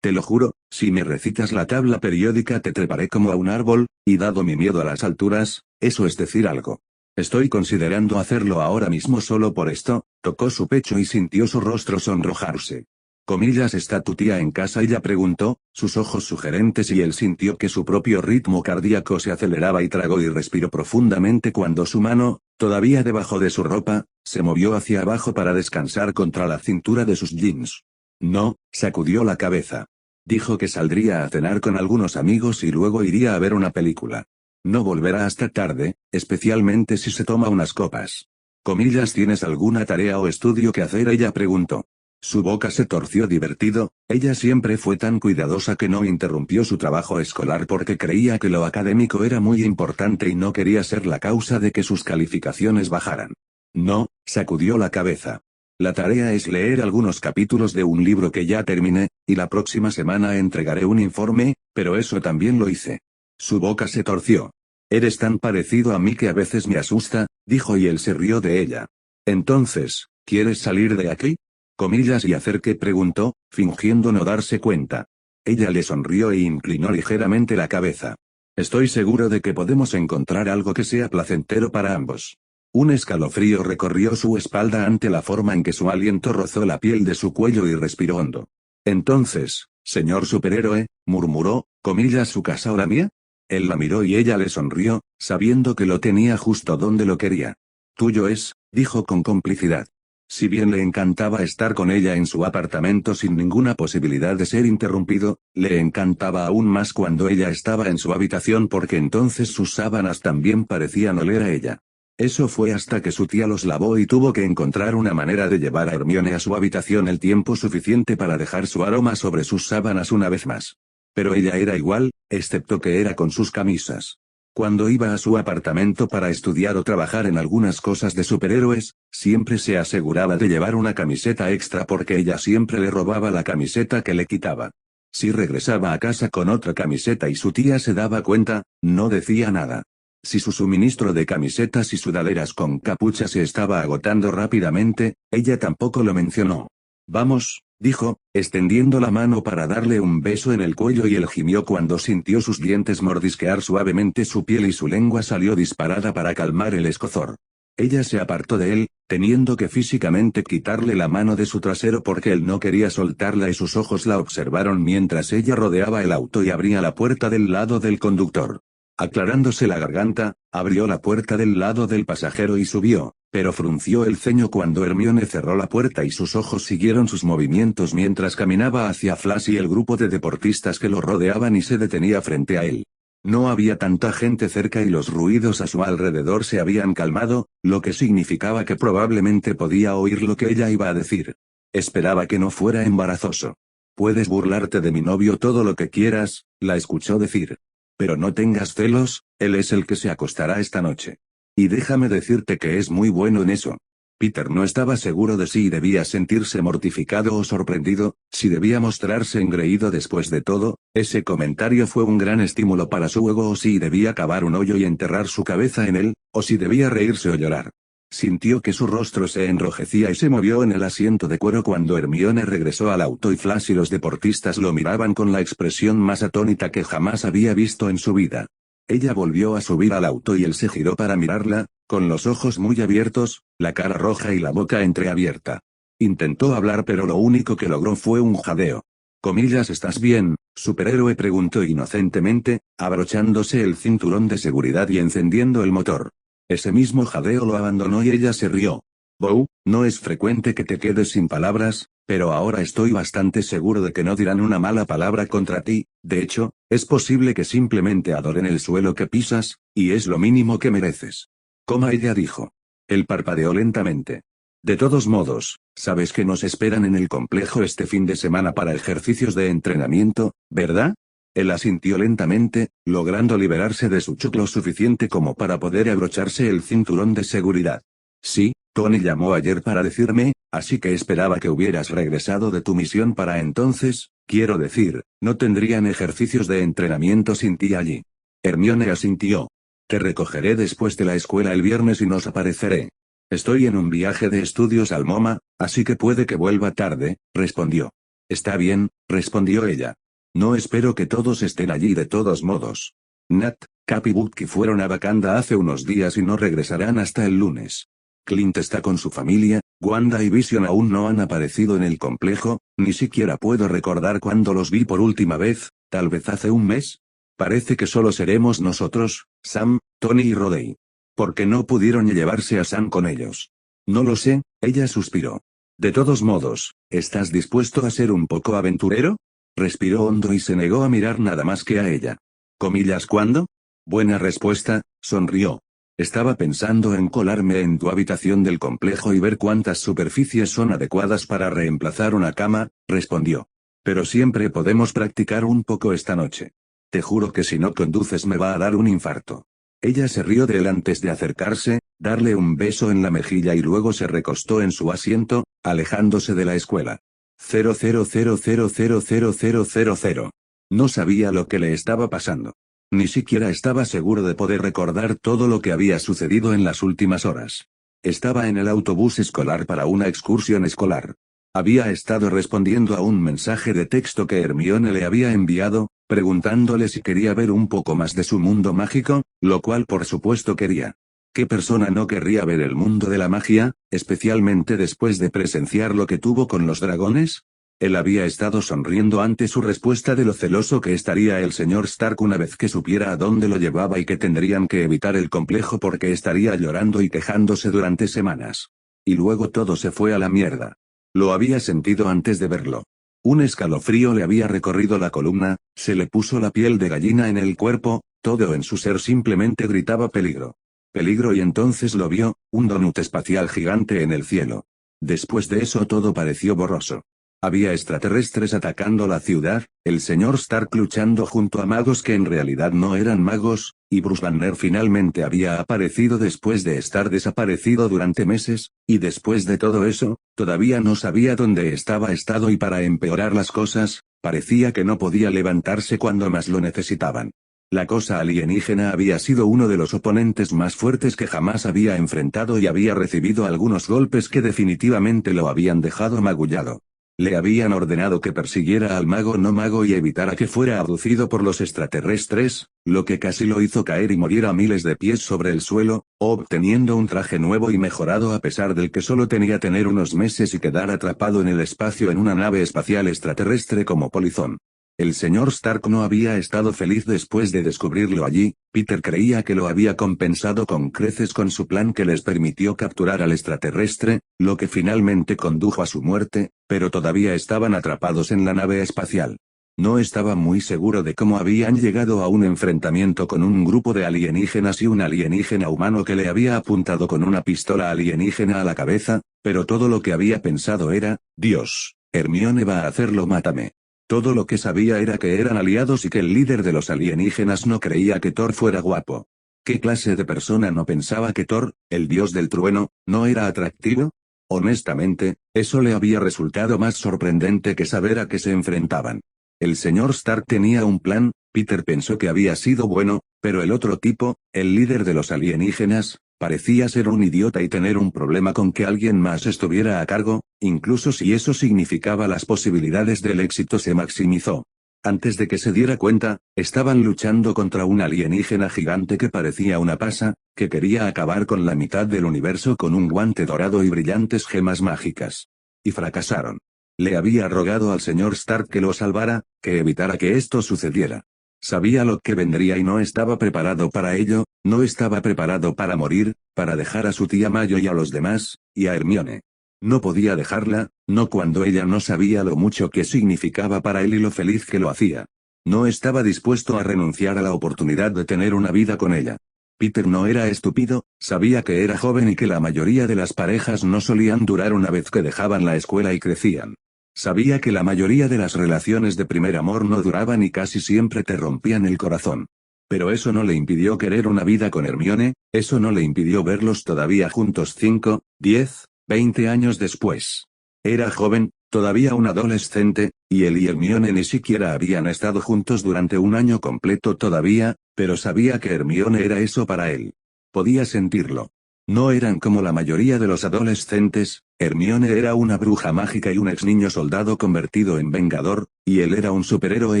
Te lo juro, si me recitas la tabla periódica te treparé como a un árbol, y dado mi miedo a las alturas, eso es decir algo. Estoy considerando hacerlo ahora mismo solo por esto. Tocó su pecho y sintió su rostro sonrojarse. Comillas, ¿está tu tía en casa? Ella preguntó, sus ojos sugerentes, y él sintió que su propio ritmo cardíaco se aceleraba y tragó y respiró profundamente cuando su mano, todavía debajo de su ropa, se movió hacia abajo para descansar contra la cintura de sus jeans. No, sacudió la cabeza. Dijo que saldría a cenar con algunos amigos y luego iría a ver una película. No volverá hasta tarde, especialmente si se toma unas copas. Comillas, ¿tienes alguna tarea o estudio que hacer? Ella preguntó. Su boca se torció divertido. Ella siempre fue tan cuidadosa que no interrumpió su trabajo escolar porque creía que lo académico era muy importante y no quería ser la causa de que sus calificaciones bajaran. No, sacudió la cabeza. La tarea es leer algunos capítulos de un libro que ya terminé, y la próxima semana entregaré un informe, pero eso también lo hice. Su boca se torció. Eres tan parecido a mí que a veces me asusta, dijo, y él se rió de ella. Entonces, ¿quieres salir de aquí? Comillas, ¿y hacer qué? Preguntó, fingiendo no darse cuenta. Ella le sonrió e inclinó ligeramente la cabeza. Estoy seguro de que podemos encontrar algo que sea placentero para ambos. Un escalofrío recorrió su espalda ante la forma en que su aliento rozó la piel de su cuello y respiró hondo. Entonces, señor superhéroe, murmuró, comillas, ¿su casa o la mía? Él la miró y ella le sonrió, sabiendo que lo tenía justo donde lo quería. Tuyo es, dijo con complicidad. Si bien le encantaba estar con ella en su apartamento sin ninguna posibilidad de ser interrumpido, le encantaba aún más cuando ella estaba en su habitación porque entonces sus sábanas también parecían oler a ella. Eso fue hasta que su tía los lavó y tuvo que encontrar una manera de llevar a Hermione a su habitación el tiempo suficiente para dejar su aroma sobre sus sábanas una vez más. Pero ella era igual, excepto que era con sus camisas. Cuando iba a su apartamento para estudiar o trabajar en algunas cosas de superhéroes, siempre se aseguraba de llevar una camiseta extra porque ella siempre le robaba la camiseta que le quitaba. Si regresaba a casa con otra camiseta y su tía se daba cuenta, no decía nada. Si su suministro de camisetas y sudaderas con capucha se estaba agotando rápidamente, ella tampoco lo mencionó. Vamos, dijo, extendiendo la mano para darle un beso en el cuello, y él gimió cuando sintió sus dientes mordisquear suavemente su piel y su lengua salió disparada para calmar el escozor. Ella se apartó de él, teniendo que físicamente quitarle la mano de su trasero porque él no quería soltarla y sus ojos la observaron mientras ella rodeaba el auto y abría la puerta del lado del conductor. Aclarándose la garganta, abrió la puerta del lado del pasajero y subió, pero frunció el ceño cuando Hermione cerró la puerta y sus ojos siguieron sus movimientos mientras caminaba hacia Flash y el grupo de deportistas que lo rodeaban y se detenía frente a él. No había tanta gente cerca y los ruidos a su alrededor se habían calmado, lo que significaba que probablemente podía oír lo que ella iba a decir. Esperaba que no fuera embarazoso. Puedes burlarte de mi novio todo lo que quieras, la escuchó decir. Pero no tengas celos, él es el que se acostará esta noche. Y déjame decirte que es muy bueno en eso. Peter no estaba seguro de si debía sentirse mortificado o sorprendido, si debía mostrarse engreído después de todo. Ese comentario fue un gran estímulo para su ego, o si debía cavar un hoyo y enterrar su cabeza en él, o si debía reírse o llorar. Sintió que su rostro se enrojecía y se movió en el asiento de cuero cuando Hermione regresó al auto y Flash y los deportistas lo miraban con la expresión más atónita que jamás había visto en su vida. Ella volvió a subir al auto y él se giró para mirarla, con los ojos muy abiertos, la cara roja y la boca entreabierta. Intentó hablar pero lo único que logró fue un jadeo. Comillas, ¿estás bien, superhéroe? Preguntó inocentemente, abrochándose el cinturón de seguridad y encendiendo el motor. Ese mismo jadeo lo abandonó y ella se rió. Bow, no es frecuente que te quedes sin palabras, pero ahora estoy bastante seguro de que no dirán una mala palabra contra ti. De hecho, es posible que simplemente adoren el suelo que pisas, y es lo mínimo que mereces. Coma, ella dijo. Él parpadeó lentamente. De todos modos, sabes que nos esperan en el complejo este fin de semana para ejercicios de entrenamiento, ¿verdad? Él asintió lentamente, logrando liberarse de su chup lo suficiente como para poder abrocharse el cinturón de seguridad. Sí, Tony llamó ayer para decirme, así que esperaba que hubieras regresado de tu misión para entonces, quiero decir, no tendrían ejercicios de entrenamiento sin ti allí. Hermione asintió. Te recogeré después de la escuela el viernes y nos apareceré. Estoy en un viaje de estudios al MoMA, así que puede que vuelva tarde, respondió. Está bien, respondió ella. No espero que todos estén allí de todos modos. Nat, Cap y Bucky fueron a Wakanda hace unos días y no regresarán hasta el lunes. Clint está con su familia, Wanda y Vision aún no han aparecido en el complejo, ni siquiera puedo recordar cuándo los vi por última vez, tal vez hace un mes. Parece que solo seremos nosotros, Sam, Tony y Rhodey. ¿Por qué no pudieron llevarse a Sam con ellos? No lo sé, ella suspiró. De todos modos, ¿estás dispuesto a ser un poco aventurero? Respiró hondo y se negó a mirar nada más que a ella. ¿Comillas cuándo? Buena respuesta, sonrió. Estaba pensando en colarme en tu habitación del complejo y ver cuántas superficies son adecuadas para reemplazar una cama, respondió. Pero siempre podemos practicar un poco esta noche. Te juro que si no conduces me va a dar un infarto. Ella se rió de él antes de acercarse, darle un beso en la mejilla y luego se recostó en su asiento, alejándose de la escuela. 00000000. No sabía lo que le estaba pasando. Ni siquiera estaba seguro de poder recordar todo lo que había sucedido en las últimas horas. Estaba en el autobús escolar para una excursión escolar. Había estado respondiendo a un mensaje de texto que Hermione le había enviado, preguntándole si quería ver un poco más de su mundo mágico, lo cual por supuesto quería. ¿Qué persona no querría ver el mundo de la magia, especialmente después de presenciar lo que tuvo con los dragones? Él había estado sonriendo ante su respuesta de lo celoso que estaría el señor Stark una vez que supiera a dónde lo llevaba y que tendrían que evitar el complejo porque estaría llorando y quejándose durante semanas. Y luego todo se fue a la mierda. Lo había sentido antes de verlo. Un escalofrío le había recorrido la columna, se le puso la piel de gallina en el cuerpo, todo en su ser simplemente gritaba peligro. Peligro y entonces lo vio, un donut espacial gigante en el cielo. Después de eso todo pareció borroso. Había extraterrestres atacando la ciudad, el señor Stark luchando junto a magos que en realidad no eran magos, y Bruce Banner finalmente había aparecido después de estar desaparecido durante meses, y después de todo eso, todavía no sabía dónde estaba estado y para empeorar las cosas, parecía que no podía levantarse cuando más lo necesitaban. La cosa alienígena había sido uno de los oponentes más fuertes que jamás había enfrentado y había recibido algunos golpes que definitivamente lo habían dejado magullado. Le habían ordenado que persiguiera al mago no mago y evitara que fuera abducido por los extraterrestres, lo que casi lo hizo caer y morir a miles de pies sobre el suelo, obteniendo un traje nuevo y mejorado a pesar del que solo tenía tener unos meses y quedar atrapado en el espacio en una nave espacial extraterrestre como polizón. El señor Stark no había estado feliz después de descubrirlo allí, Peter creía que lo había compensado con creces con su plan que les permitió capturar al extraterrestre, lo que finalmente condujo a su muerte, pero todavía estaban atrapados en la nave espacial. No estaba muy seguro de cómo habían llegado a un enfrentamiento con un grupo de alienígenas y un alienígena humano que le había apuntado con una pistola alienígena a la cabeza, pero todo lo que había pensado era, Dios, Hermione va a hacerlo, mátame. Todo lo que sabía era que eran aliados y que el líder de los alienígenas no creía que Thor fuera guapo. ¿Qué clase de persona no pensaba que Thor, el dios del trueno, no era atractivo? Honestamente, eso le había resultado más sorprendente que saber a qué se enfrentaban. El señor Stark tenía un plan, Peter pensó que había sido bueno, pero el otro tipo, el líder de los alienígenas, parecía ser un idiota y tener un problema con que alguien más estuviera a cargo, incluso si eso significaba las posibilidades del éxito se maximizó. Antes de que se diera cuenta, estaban luchando contra un alienígena gigante que parecía una pasa, que quería acabar con la mitad del universo con un guante dorado y brillantes gemas mágicas. Y fracasaron. Le había rogado al señor Stark que lo salvara, que evitara que esto sucediera. Sabía lo que vendría y no estaba preparado para ello, no estaba preparado para morir, para dejar a su tía Mayo y a los demás, y a Hermione. No podía dejarla, no cuando ella no sabía lo mucho que significaba para él y lo feliz que lo hacía. No estaba dispuesto a renunciar a la oportunidad de tener una vida con ella. Peter no era estúpido, sabía que era joven y que la mayoría de las parejas no solían durar una vez que dejaban la escuela y crecían. Sabía que la mayoría de las relaciones de primer amor no duraban y casi siempre te rompían el corazón. Pero eso no le impidió querer una vida con Hermione, eso no le impidió verlos todavía juntos 5, 10, 20 años después. Era joven, todavía un adolescente, y él y Hermione ni siquiera habían estado juntos durante un año completo todavía, pero sabía que Hermione era eso para él. Podía sentirlo. No eran como la mayoría de los adolescentes, Hermione era una bruja mágica y un ex niño soldado convertido en vengador, y él era un superhéroe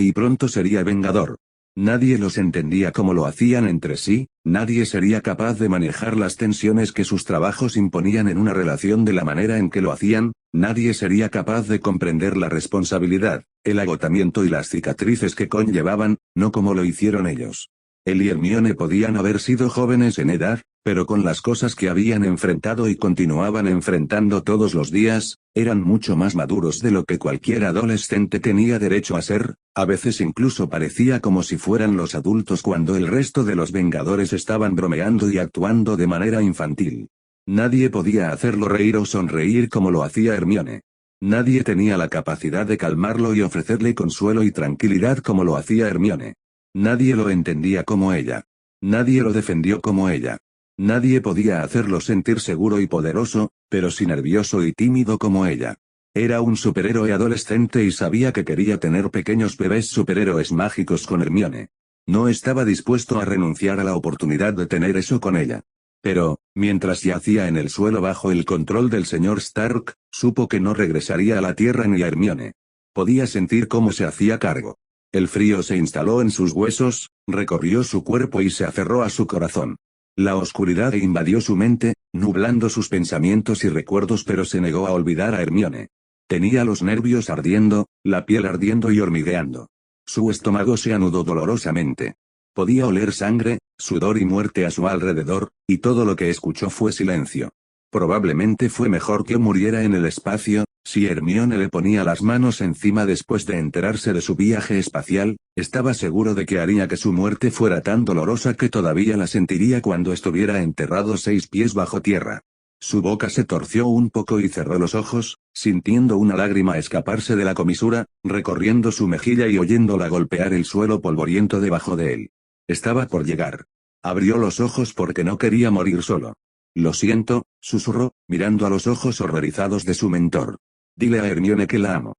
y pronto sería vengador. Nadie los entendía como lo hacían entre sí, nadie sería capaz de manejar las tensiones que sus trabajos imponían en una relación de la manera en que lo hacían, nadie sería capaz de comprender la responsabilidad, el agotamiento y las cicatrices que conllevaban, no como lo hicieron ellos. Él y Hermione podían haber sido jóvenes en edad, pero con las cosas que habían enfrentado y continuaban enfrentando todos los días, eran mucho más maduros de lo que cualquier adolescente tenía derecho a ser, a veces incluso parecía como si fueran los adultos cuando el resto de los Vengadores estaban bromeando y actuando de manera infantil. Nadie podía hacerlo reír o sonreír como lo hacía Hermione. Nadie tenía la capacidad de calmarlo y ofrecerle consuelo y tranquilidad como lo hacía Hermione. Nadie lo entendía como ella. Nadie lo defendió como ella. Nadie podía hacerlo sentir seguro y poderoso, pero sí nervioso y tímido como ella. Era un superhéroe adolescente y sabía que quería tener pequeños bebés superhéroes mágicos con Hermione. No estaba dispuesto a renunciar a la oportunidad de tener eso con ella. Pero, mientras yacía en el suelo bajo el control del señor Stark, supo que no regresaría a la Tierra ni a Hermione. Podía sentir cómo se hacía cargo. El frío se instaló en sus huesos, recorrió su cuerpo y se aferró a su corazón. La oscuridad invadió su mente, nublando sus pensamientos y recuerdos, pero se negó a olvidar a Hermione. Tenía los nervios ardiendo, la piel ardiendo y hormigueando. Su estómago se anudó dolorosamente. Podía oler sangre, sudor y muerte a su alrededor, y todo lo que escuchó fue silencio. Probablemente fue mejor que muriera en el espacio. Si Hermione le ponía las manos encima después de enterarse de su viaje espacial, estaba seguro de que haría que su muerte fuera tan dolorosa que todavía la sentiría cuando estuviera enterrado 6 pies bajo tierra. Su boca se torció un poco y cerró los ojos, sintiendo una lágrima escaparse de la comisura, recorriendo su mejilla y oyéndola golpear el suelo polvoriento debajo de él. Estaba por llegar. Abrió los ojos porque no quería morir solo. Lo siento, susurró, mirando a los ojos horrorizados de su mentor. Dile a Hermione que la amo.